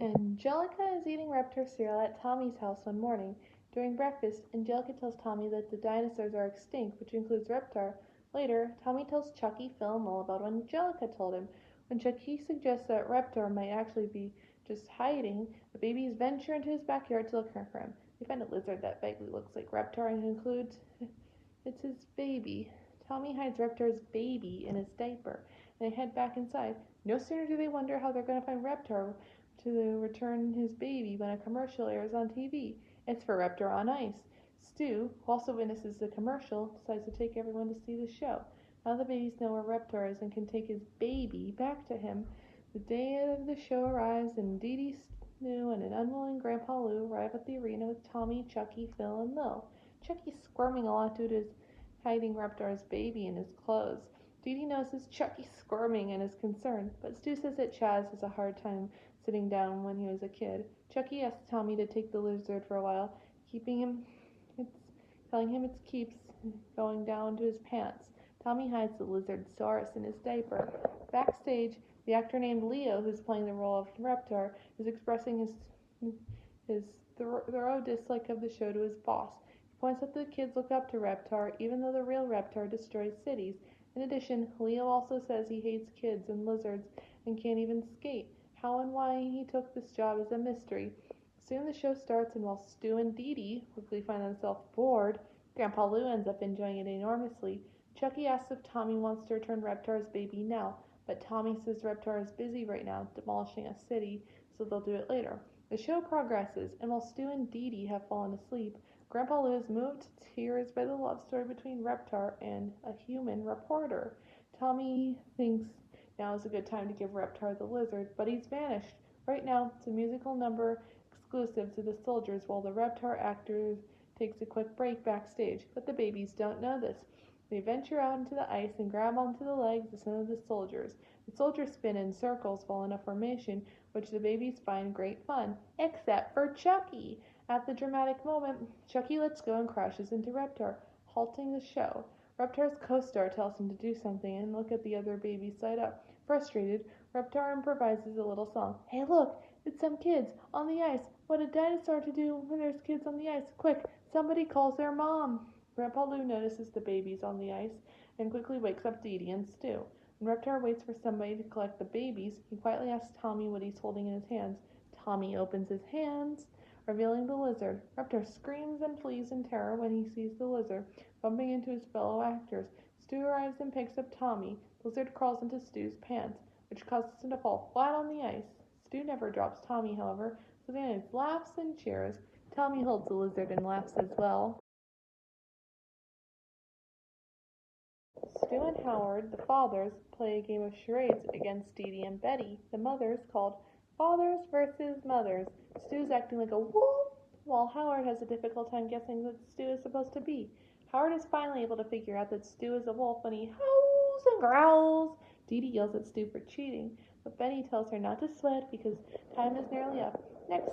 Angelica is eating Reptar cereal at Tommy's house one morning. During breakfast, Angelica tells Tommy that the dinosaurs are extinct, which includes Reptar. Later, Tommy tells Chucky, Phil, and Lil about what Angelica told him. When Chucky suggests that Reptar might actually be just hiding, the babies venture into his backyard to look for him. They find a lizard that vaguely looks like Reptar and concludes it's his baby. Tommy hides Reptar's baby in his diaper, and they head back inside. No sooner do they wonder how they're going to find Reptar to return his baby when a commercial airs on TV. It's for Reptar on Ice. Stu, who also witnesses the commercial, decides to take everyone to see the show. Now the babies know where Reptar is and can take his baby back to him. The day of the show arrives, and Dee Dee, Stu, and an unwilling Grandpa Lou arrive at the arena with Tommy, Chucky, Phil, and Lil. Chucky's squirming a lot due to his hiding Reptar's baby in his clothes. Dee Dee notices Chucky squirming and is concerned, but Stu says that Chaz has a hard time sitting down when he was a kid. Chucky asks Tommy to take the lizard for a while, telling him it keeps going down to his pants. Tommy hides the lizard Saurus in his diaper. Backstage, the actor named Leo, who's playing the role of Reptar, is expressing his thorough dislike of the show to his boss. He points out that the kids look up to Reptar, even though the real Reptar destroys cities. In addition, Leo also says he hates kids and lizards and can't even skate. How and why he took this job is a mystery. Soon the show starts, and while Stu and Dee Dee quickly find themselves bored, Grandpa Lou ends up enjoying it enormously. Chucky asks if Tommy wants to return Reptar's baby now, but Tommy says Reptar is busy right now demolishing a city, so they'll do it later. The show progresses, and while Stu and Dee Dee have fallen asleep, Grandpa Lou is moved to tears by the love story between Reptar and a human reporter. Tommy thinks now is a good time to give Reptar the lizard, but he's vanished. Right now, it's a musical number exclusive to the soldiers while the Reptar actor takes a quick break backstage, but the babies don't know this. They venture out into the ice and grab onto the legs of some of the soldiers. The soldiers spin in circles while in a formation, which the babies find great fun, except for Chucky. At the dramatic moment, Chucky lets go and crashes into Reptar, halting the show. Reptar's co-star tells him to do something and look at the other babies side up. Frustrated, Reptar improvises a little song. Hey look, it's some kids on the ice. What a dinosaur to do when there's kids on the ice. Quick, somebody calls their mom. Grandpa Lou notices the babies on the ice and quickly wakes up Dee Dee and Stu. When Reptar waits for somebody to collect the babies, he quietly asks Tommy what he's holding in his hands. Tommy opens his hands, revealing the lizard. Reptar screams and flees in terror when he sees the lizard, bumping into his fellow actors. Stu arrives and picks up Tommy. The lizard crawls into Stu's pants, which causes him to fall flat on the ice. Stu never drops Tommy, however, so the audience laughs and cheers. Tommy holds the lizard and laughs as well. Stu and Howard, the fathers, play a game of charades against Dee Dee and Betty, the mothers, called Fathers versus Mothers. Stu's acting like a wolf, while Howard has a difficult time guessing what Stu is supposed to be. Howard is finally able to figure out that Stu is a wolf when he howls and growls. Dee Dee yells at Stu for cheating, but Betty tells her not to sweat because time is nearly up. Next,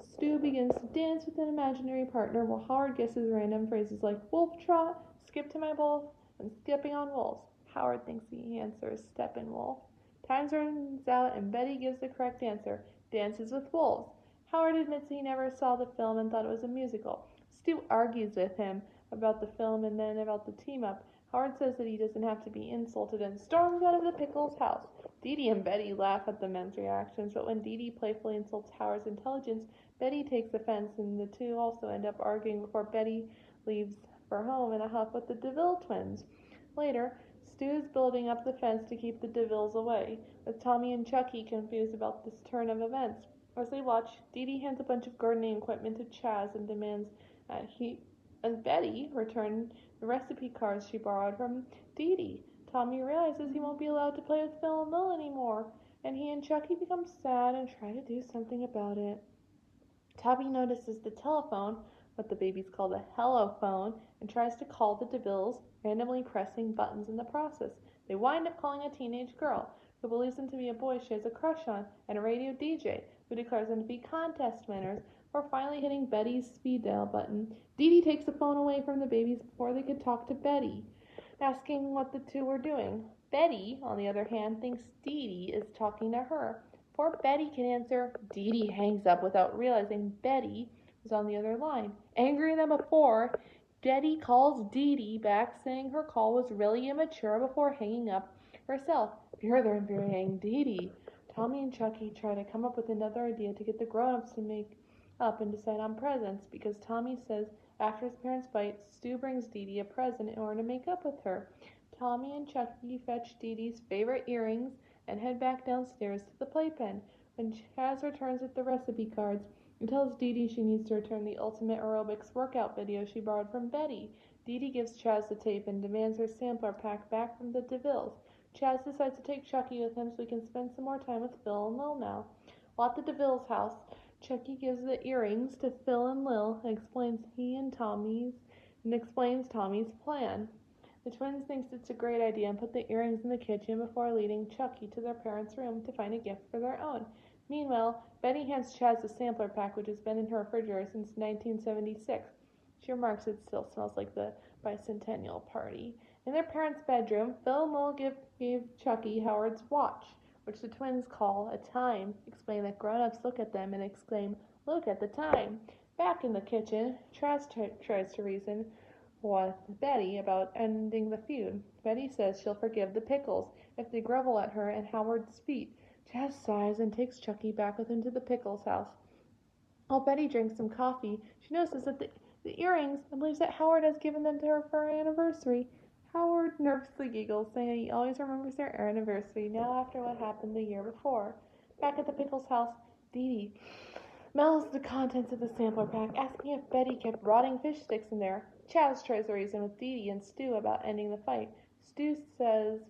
Stu begins to dance with an imaginary partner while Howard guesses random phrases like wolf trot, skip to my wolf, and skipping on wolves. Howard thinks the answer is Steppenwolf. Time runs out and Betty gives the correct answer, Dances with Wolves. Howard admits he never saw the film and thought it was a musical. Stu argues with him about the film and then about the team-up. Howard says that he doesn't have to be insulted and storms out of the Pickles house. Dee Dee and Betty laugh at the men's reactions, but when Dee Dee playfully insults Howard's intelligence, Betty takes offense and the two also end up arguing before Betty leaves for home in a huff with the DeVille twins. Later, Stu is building up the fence to keep the DeVilles away, with Tommy and Chucky confused about this turn of events. As they watch, Dee Dee hands a bunch of gardening equipment to Chaz and demands that he and Betty return the recipe cards she borrowed from Dee Dee. Tommy realizes he won't be allowed to play with Phil and Lil anymore, and he and Chucky become sad and try to do something about it. Tommy notices the telephone, what the babies call the hello phone, and tries to call the DeVilles, randomly pressing buttons in the process. They wind up calling a teenage girl, who believes them to be a boy she has a crush on, and a radio DJ, who declares them to be contest winners, before finally hitting Betty's speed dial button. Dee Dee takes the phone away from the babies before they could talk to Betty, asking what the two were doing. Betty, on the other hand, thinks Dee Dee is talking to her. Before Betty can answer, Dee Dee hangs up without realizing Betty was on the other line. Angrier than before, Betty calls Dee Dee back, saying her call was really immature before hanging up herself. Further infuriating Dee Dee, Tommy and Chucky try to come up with another idea to get the grown-ups to make up and decide on presents, because Tommy says after his parents fight, Stu brings Dee Dee a present in order to make up with her. Tommy and Chucky fetch Dee Dee's favorite earrings and head back downstairs to the playpen. When Chaz returns with the recipe cards, he tells Dee Dee she needs to return the Ultimate Aerobics workout video she borrowed from Betty. Dee Dee gives Chaz the tape and demands her sampler pack back from the DeVilles. Chaz decides to take Chucky with him so he can spend some more time with Phil and Lil now. While at the DeVilles' house, Chucky gives the earrings to Phil and Lil and explains Tommy's plan. The twins think it's a great idea and put the earrings in the kitchen before leading Chucky to their parents' room to find a gift for their own. Meanwhile, Betty hands Chaz the sampler pack, which has been in her refrigerator since 1976. She remarks it still smells like the bicentennial party. In their parents' bedroom, Phil and Lil gave Chucky Howard's watch, which the twins call a time, explain that grown-ups look at them and exclaim, "Look at the time." Back in the kitchen, Chaz tries to reason with Betty about ending the feud. Betty says she'll forgive the Pickles if they grovel at her and Howard's feet. Chaz sighs and takes Chucky back with him to the Pickles' house. While Betty drinks some coffee, she notices that the earrings and believes that Howard has given them to her for her anniversary. Howard nervously giggles, saying that he always remembers their anniversary now after what happened the year before. Back at the Pickles' house, Dee Dee smells the contents of the sampler pack, asking if Betty kept rotting fish sticks in there. Chaz tries to reason with Dee Dee and Stu about ending the fight. Stu says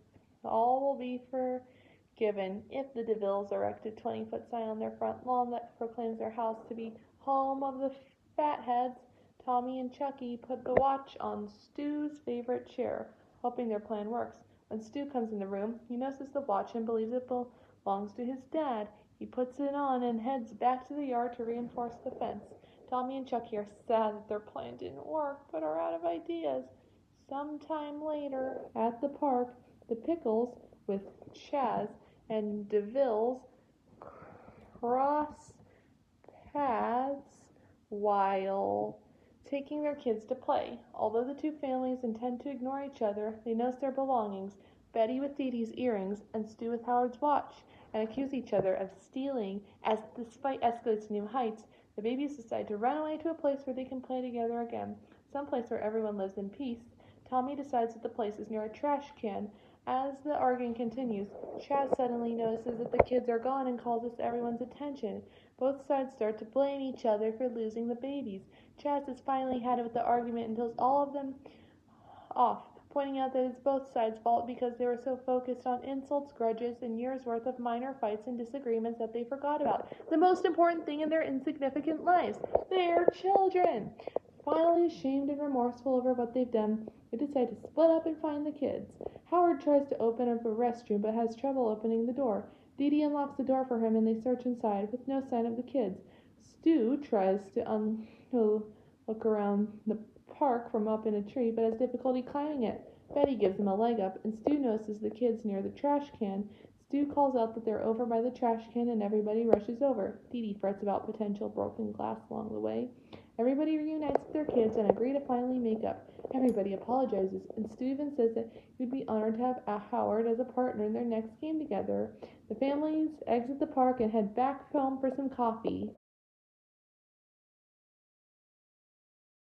all will be forgiven if the DeVilles erect a 20-foot sign on their front lawn that proclaims their house to be home of the Fatheads. Tommy and Chucky put the watch on Stu's favorite chair, hoping their plan works. When Stu comes in the room, he notices the watch and believes it belongs to his dad. He puts it on and heads back to the yard to reinforce the fence. Tommy and Chucky are sad that their plan didn't work, but are out of ideas. Sometime later, at the park, the Pickles, with Chaz and DeVilles, cross paths while taking their kids to play. Although the two families intend to ignore each other, they notice their belongings, Betty with Dee Dee's earrings and Stu with Howard's watch, and accuse each other of stealing. As this fight escalates to new heights, the babies decide to run away to a place where they can play together again, someplace where everyone lives in peace. Tommy decides that the place is near a trash can. As the arguing continues, Chaz suddenly notices that the kids are gone and calls this everyone's attention. Both sides start to blame each other for losing the babies. Chaz has finally had it with the argument and tells all of them off, pointing out that it's both sides' fault because they were so focused on insults, grudges, and years' worth of minor fights and disagreements that they forgot about the most important thing in their insignificant lives, their children. Finally, ashamed and remorseful over what they've done, they decide to split up and find the kids. Howard tries to open up a restroom but has trouble opening the door. Dee Dee unlocks the door for him and they search inside with no sign of the kids. Stu tries to look around the park from up in a tree but has difficulty climbing it. Betty gives him a leg up and Stu notices the kids near the trash can. Stu calls out that they're over by the trash can and everybody rushes over. Dee Dee frets about potential broken glass along the way. Everybody reunites with their kids and agree to finally make up. Everybody apologizes, and Stu even says that he would be honored to have Howard as a partner in their next game together. The families exit the park and head back home for some coffee.